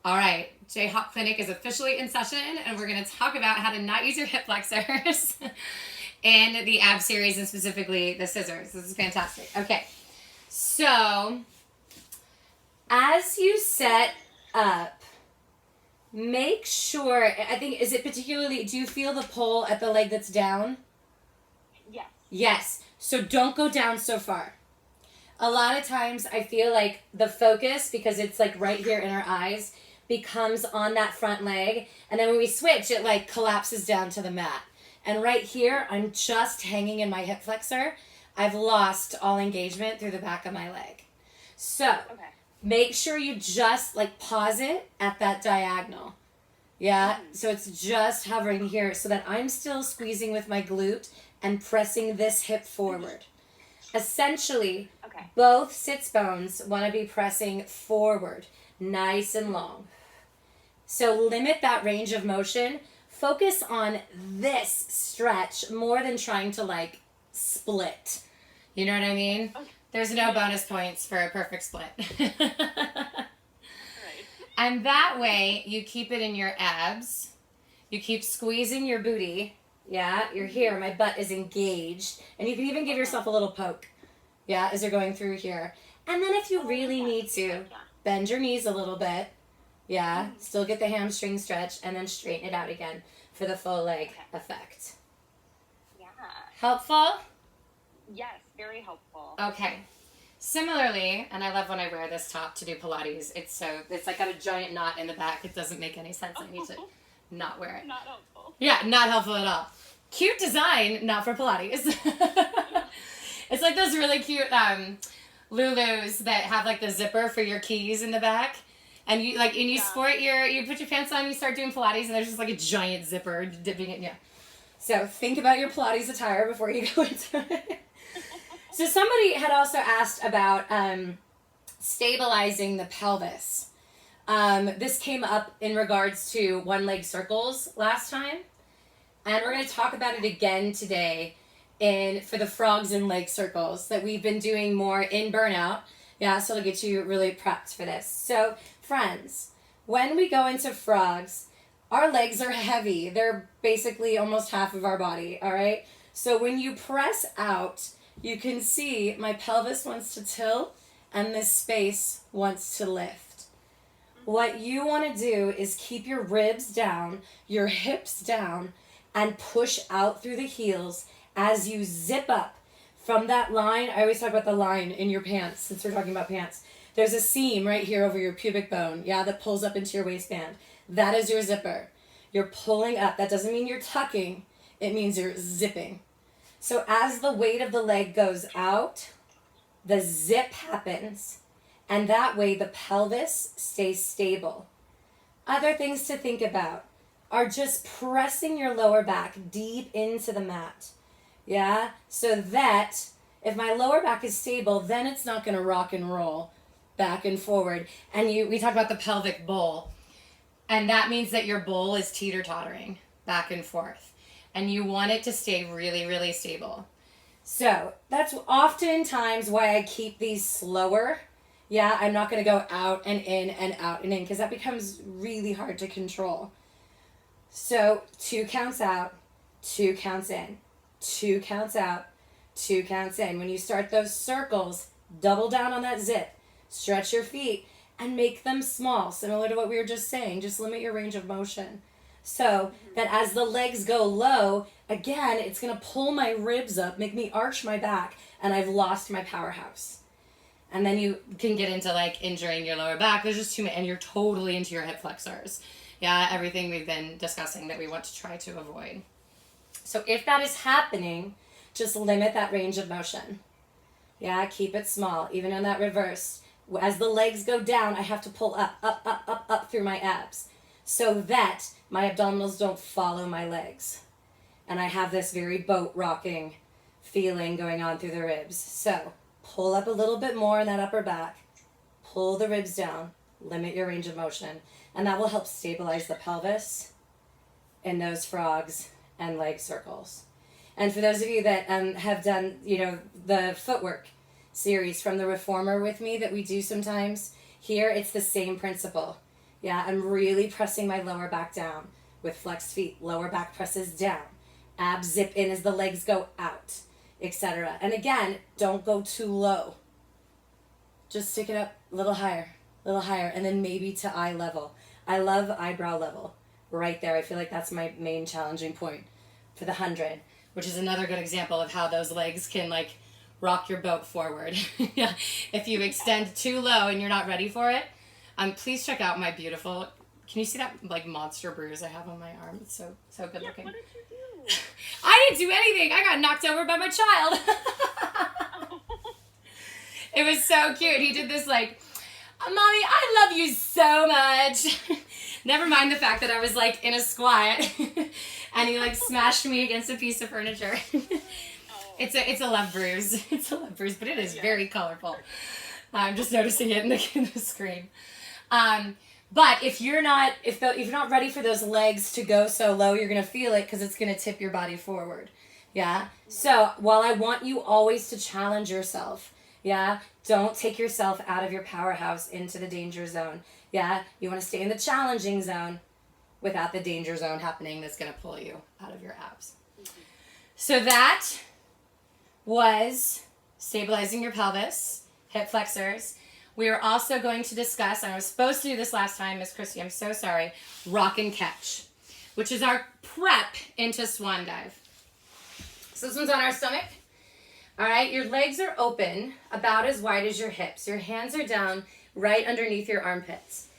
All right, JHOP Clinic is officially in session, and we're going to talk about how to not use your hip flexors in the ab series, and specifically the scissors. This is fantastic. Okay, so as you set up, make sure, I think, is it particularly, do you feel the pull at the leg that's down? Yes. Yes, so don't go down so far. A lot of times I feel like the focus, because it's like right here in our eyes, becomes on that front leg, and then when we switch, it like collapses down to the mat. And right here, I'm just hanging in my hip flexor. I've lost all engagement through the back of my leg. So Okay. make sure you just like pause it at that diagonal. Yeah, so it's just hovering here so that I'm still squeezing with my glute and pressing this hip forward. Essentially, Okay. both sits bones want to be pressing forward, nice and long. So limit that range of motion. Focus on this stretch more than trying to like split. You know what I mean? Okay. There's no bonus points for a perfect split. Right. And that way, you keep it in your abs. You keep squeezing your booty. Yeah, you're here. My butt is engaged. And you can even give yourself a little poke. Yeah, as you're going through here. And then if you really need to, bend your knees a little bit. Yeah, still get the hamstring stretch. And then straighten it out again for the full leg effect. Yeah. Helpful? Yes, very helpful. Okay. Similarly, and I love when I wear this top to do Pilates. It's like got a giant knot in the back. It doesn't make any sense. I need to not wear it. Not helpful. Yeah, not helpful at all. Cute design, not for Pilates. It's like those really cute Lulus that have like the zipper for your keys in the back. And you like, and you you put your pants on, you start doing Pilates, and there's just like a giant zipper dipping it. Yeah. So think about your Pilates attire before you go into it. So somebody had also asked about stabilizing the pelvis. This came up in regards to one leg circles last time. And we're going to talk about it again today for the frogs and leg circles that we've been doing more in burnout. Yeah, so it'll get you really prepped for this. So friends, when we go into frogs, our legs are heavy. They're basically almost half of our body, all right? So when you press out, you can see my pelvis wants to tilt and this space wants to lift. What you want to do is keep your ribs down, your hips down, and push out through the heels as you zip up from that line. I always talk about the line in your pants since we're talking about pants. There's a seam right here over your pubic bone, yeah, that pulls up into your waistband. That is your zipper. You're pulling up. That doesn't mean you're tucking. It means you're zipping. So as the weight of the leg goes out, the zip happens, and that way the pelvis stays stable. Other things to think about are just pressing your lower back deep into the mat. Yeah? So that if my lower back is stable, then it's not going to rock and roll back and forward. And we talked about the pelvic bowl. And that means that your bowl is teeter-tottering back and forth. And you want it to stay really, really stable. So that's oftentimes why I keep these slower. Yeah, I'm not going to go out and in and out and in because that becomes really hard to control. So 2 counts out, 2 counts in, 2 counts out, 2 counts in. When you start those circles, double down on that zip, stretch your feet, and make them small, similar to what we were just saying. Just limit your range of motion. So that as the legs go low, again, it's going to pull my ribs up, make me arch my back, and I've lost my powerhouse. And then you can get into like injuring your lower back. There's just too many, and you're totally into your hip flexors. Yeah, everything we've been discussing that we want to try to avoid. So if that is happening, just limit that range of motion. Yeah, keep it small, even in that reverse. As the legs go down, I have to pull up, up, up, up, up through my abs so that my abdominals don't follow my legs. And I have this very boat rocking feeling going on through the ribs. So pull up a little bit more in that upper back, pull the ribs down, limit your range of motion, and that will help stabilize the pelvis in those frogs and leg circles. And for those of you that have done, the footwork series from the Reformer with me that we do sometimes, here it's the same principle. Yeah, I'm really pressing my lower back down with flexed feet. Lower back presses down. Abs zip in as the legs go out, etc. And again, don't go too low. Just stick it up a little higher, and then maybe to eye level. I love eyebrow level right there. I feel like that's my main challenging point for the 100, which is another good example of how those legs can like rock your boat forward. Yeah. If you extend too low and you're not ready for it, please check out my beautiful. Can you see that like monster bruise I have on my arm? It's so good looking. What did you do? I didn't do anything. I got knocked over by my child. It was so cute. He did this like, Mommy, I love you so much. Never mind the fact that I was like in a squat and he like smashed me against a piece of furniture. It's a love bruise. It's a love bruise, but it is very colorful. I'm just noticing it in the screen. But if you're not ready for those legs to go so low, you're gonna feel it because it's gonna tip your body forward. Yeah. So while I want you always to challenge yourself, yeah, don't take yourself out of your powerhouse into the danger zone. Yeah, you want to stay in the challenging zone without the danger zone happening that's gonna pull you out of your abs. Mm-hmm. So that was stabilizing your pelvis, hip flexors. We are also going to discuss, and I was supposed to do this last time, Miss Christy, I'm so sorry, rock and catch, which is our prep into swan dive. So this one's on our stomach. All right, your legs are open about as wide as your hips. Your hands are down right underneath your armpits.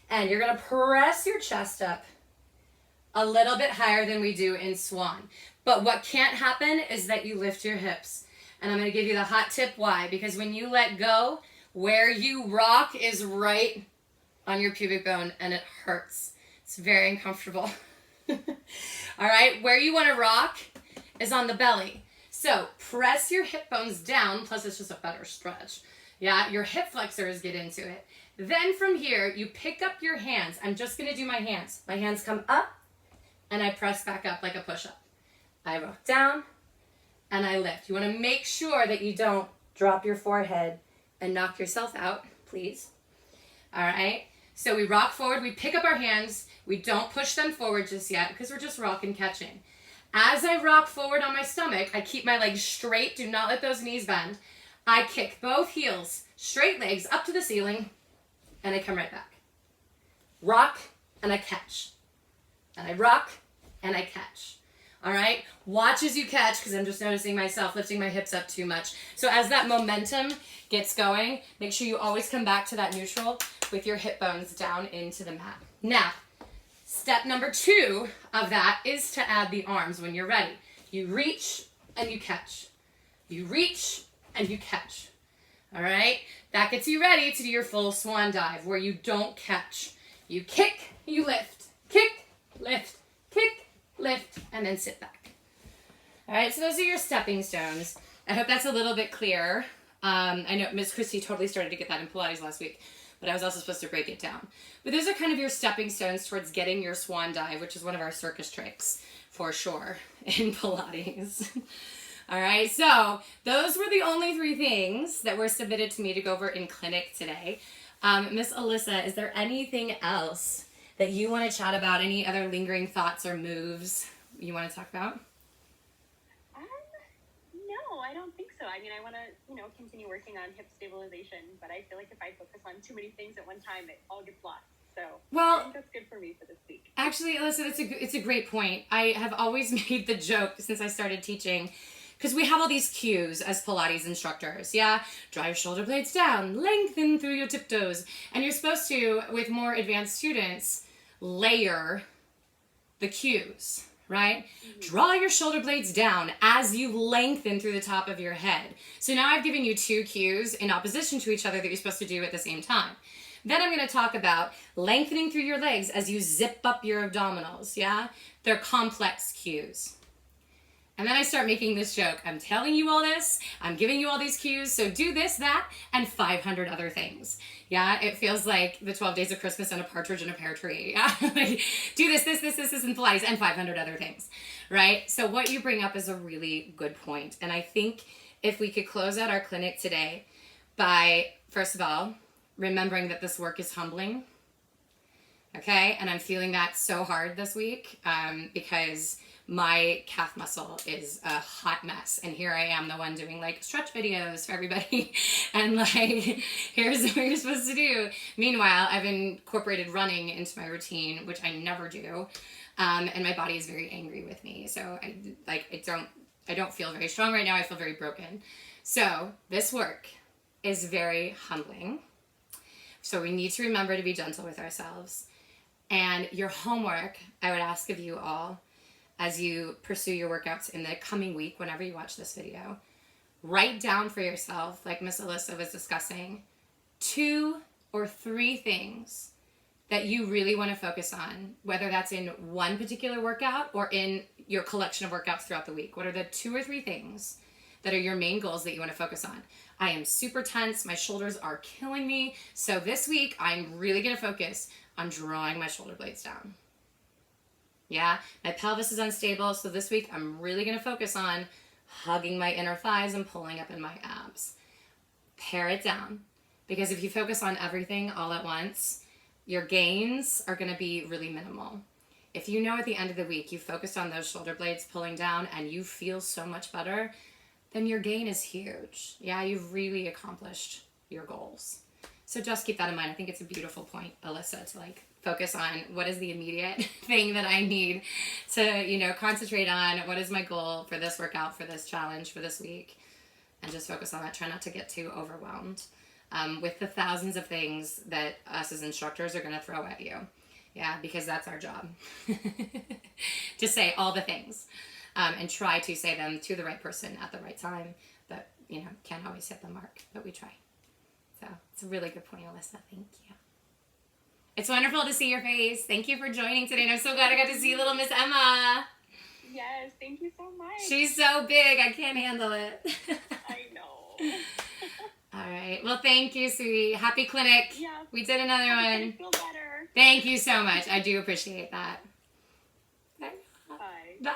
And you're gonna press your chest up a little bit higher than we do in swan. But what can't happen is that you lift your hips. And I'm gonna give you the hot tip why. Because when you let go, where you rock is right on your pubic bone and it hurts. It's very uncomfortable. All right, where you wanna rock is on the belly. So press your hip bones down, plus it's just a better stretch. Yeah, your hip flexors get into it. Then from here, you pick up your hands. I'm just gonna do my hands. My hands come up and I press back up like a push-up. I rock down and I lift. You wanna make sure that you don't drop your forehead and knock yourself out, please. All right, so we rock forward, we pick up our hands, we don't push them forward just yet because we're just rock and catching. As I rock forward on my stomach, I keep my legs straight, do not let those knees bend. I kick both heels, straight legs up to the ceiling, and I come right back. Rock, and I catch. And I rock, and I catch. All right? Watch as you catch, because I'm just noticing myself lifting my hips up too much. So as that momentum gets going, make sure you always come back to that neutral with your hip bones down into the mat. Now, step number 2 of that is to add the arms when you're ready. You reach and you catch. You reach and you catch. All right? That gets you ready to do your full swan dive where you don't catch. You kick, you lift, kick, lift, and then sit back. All right, so those are your stepping stones. I hope that's a little bit clearer. I know Miss Christy totally started to get that in Pilates last week, but I was also supposed to break it down. But those are kind of your stepping stones towards getting your swan dive, which is one of our circus tricks for sure in Pilates. All right, so those were the only 3 things that were submitted to me to go over in clinic today. Miss Alyssa, is there anything else that you want to chat about? Any other lingering thoughts or moves you want to talk about? No, I don't think so. I mean, I want to, continue working on hip stabilization, but I feel like if I focus on too many things at one time, it all gets lost. So I think that's good for me for this week. Actually, Alyssa, it's a great point. I have always made the joke since I started teaching, because we have all these cues as Pilates instructors, yeah? Drive shoulder blades down, lengthen through your tiptoes. And you're supposed to, with more advanced students, layer the cues, right? Mm-hmm. Draw your shoulder blades down as you lengthen through the top of your head. So now I've given you 2 cues in opposition to each other that you're supposed to do at the same time. Then I'm going to talk about lengthening through your legs as you zip up your abdominals, yeah? They're complex cues. And then I start making this joke. I'm telling you all this. I'm giving you all these cues. So do this, that, and 500 other things. Yeah, it feels like the 12 days of Christmas and a partridge in a pear tree. Yeah, like, do this, and Pilates, and 500 other things, right? So what you bring up is a really good point. And I think if we could close out our clinic today by, first of all, remembering that this work is humbling, Okay, and I'm feeling that so hard this week because my calf muscle is a hot mess, and here I am, the one doing like stretch videos for everybody, and like, here's what you're supposed to do. Meanwhile, I've incorporated running into my routine, which I never do, and my body is very angry with me. So I don't feel very strong right now. I feel very broken. So this work is very humbling. So we need to remember to be gentle with ourselves. And your homework, I would ask of you all, as you pursue your workouts in the coming week, whenever you watch this video, write down for yourself, like Miss Alyssa was discussing, 2 or 3 things that you really want to focus on, whether that's in one particular workout or in your collection of workouts throughout the week. What are the 2 or 3 things that are your main goals that you want to focus on? I am super tense. My shoulders are killing me. So this week, I'm really going to focus on drawing my shoulder blades down. Yeah, my pelvis is unstable. So this week, I'm really going to focus on hugging my inner thighs and pulling up in my abs. Pare it down. Because if you focus on everything all at once, your gains are going to be really minimal. If you know at the end of the week, you focused on those shoulder blades pulling down and you feel so much better, then your gain is huge. Yeah, you've really accomplished your goals. So just keep that in mind. I think it's a beautiful point, Alyssa, to like focus on what is the immediate thing that I need to, concentrate on. What is my goal for this workout, for this challenge, for this week? And just focus on that. Try not to get too overwhelmed with the thousands of things that us as instructors are going to throw at you. Yeah, because that's our job. To say all the things. And try to say them to the right person at the right time, but, can't always hit the mark, but we try. So it's a really good point, Alyssa. Thank you. It's wonderful to see your face. Thank you for joining today, and I'm so glad I got to see little Miss Emma. Yes, thank you so much. She's so big, I can't handle it. I know. All right. Well, thank you, sweetie. Happy clinic. Yeah. We did another one. I feel better. Thank you so much. I do appreciate that. Bye. Bye.